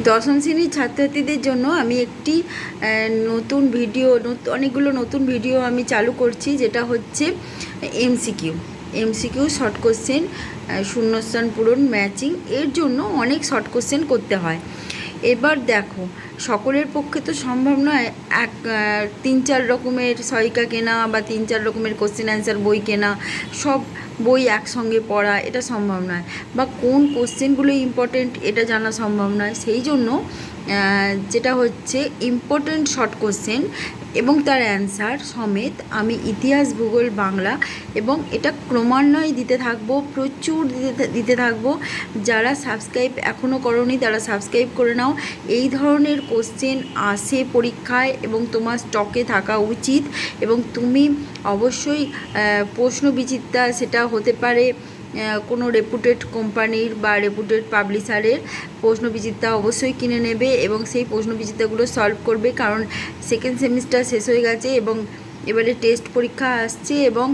দশম শ্রেণীর ছাত্রছাত্রীদের জন্য আমি একটি নতুন ভিডিও অনেকগুলো নতুন ভিডিও আমি চালু করছি, যেটা হচ্ছে এমসিকিউ শর্ট কোশ্চেন, শূন্যস্থান পূরণ, ম্যাচিং। এর জন্য অনেক শর্ট কোশ্চেন করতে হয়। এবার দেখো, সকলের পক্ষে তো সম্ভব নয় এক 3-4 রকমের সহায়িকা কেনা বা 3-4 রকমের কোশ্চেন অ্যান্সার বই কেনা, সব বই একসঙ্গে পড়া, এটা সম্ভব নয়। বা কোন কোশ্চেনগুলো ইম্পর্টেন্ট এটা জানা সম্ভব নয়। সেই জন্য যেটা হচ্ছে ইম্পর্টেন্ট শর্ট কোশ্চেন এবং তার অ্যান্সার সমেত আমি ইতিহাস, ভূগোল, বাংলা এবং এটা ক্রমান্বয়ে দিতে থাকবো, প্রচুর দিতে থাকবো। যারা সাবস্ক্রাইব এখনও করোনি তারা সাবস্ক্রাইব করে নাও। এই ধরনের কোশ্চেন আসে পরীক্ষায় এবং তোমার স্টকে থাকা উচিত। এবং তুমি অবশ্যই প্রশ্নবিচিত্রা, সেটা হতে পারে কোনো রেপুটেড কোম্পানির বা রেপুটেড পাবলিশারের প্রশ্নবিচিত্রা অবশ্যই কিনে নেবে এবং সেই প্রশ্নবিচিত্রাগুলো সলভ করবে, কারণ সেকেন্ড সেমিস্টার শেষ হয়ে গেছে এবং এবারে টেস্ট পরীক্ষা আসছে এবং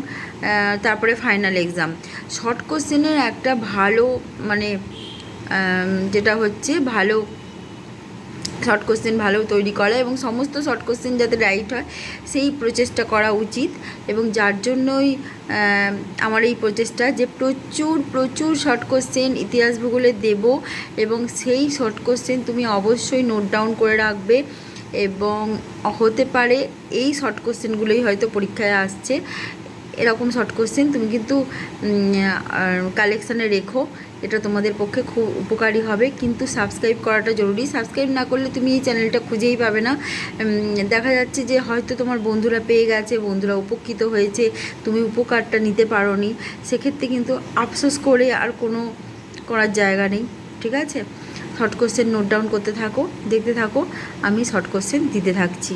তারপরে ফাইনাল এক্সাম। শর্ট কোশ্চেনের একটা ভালো যেটা হচ্ছে ভালো শর্ট কোশ্চেন ভালো তৈরি করা এবং সমস্ত শর্ট কোশ্চেন যাতে রাইট হয় সেই প্রচেষ্টা করা উচিত। এবং যার জন্যই আমার এই প্রচেষ্টা যে প্রচুর শর্ট কোশ্চেন ইতিহাস ভূগোলে দেব এবং সেই শর্ট কোশ্চেন তুমি অবশ্যই নোট ডাউন করে রাখবে। এবং হতে পারে এই শর্ট কোশ্চেনগুলোই হয়তো পরীক্ষায় আসছে, এরকম শর্ট কোশ্চেন তুমি কিন্তু কালেকশানে রেখো, এটা তোমাদের পক্ষে খুব উপকারী হবে। কিন্তু সাবস্ক্রাইব করাটা জরুরি। সাবস্ক্রাইব না করলে তুমি এই চ্যানেলটা খুঁজেই পাবে না। দেখা যাচ্ছে যে হয়তো তোমার বন্ধুরা পেয়ে গেছে, বন্ধুরা উপকৃত হয়েছে, তুমি উপকারটা নিতে পারোনি, সেক্ষেত্রে কিন্তু আফসোস করে আর কোনো করার জায়গা নেই। ঠিক আছে, শর্ট কোশ্চেন নোট ডাউন করতে থাকো, দেখতে থাকো, আমি শর্ট কোশ্চেন দিতে থাকছি।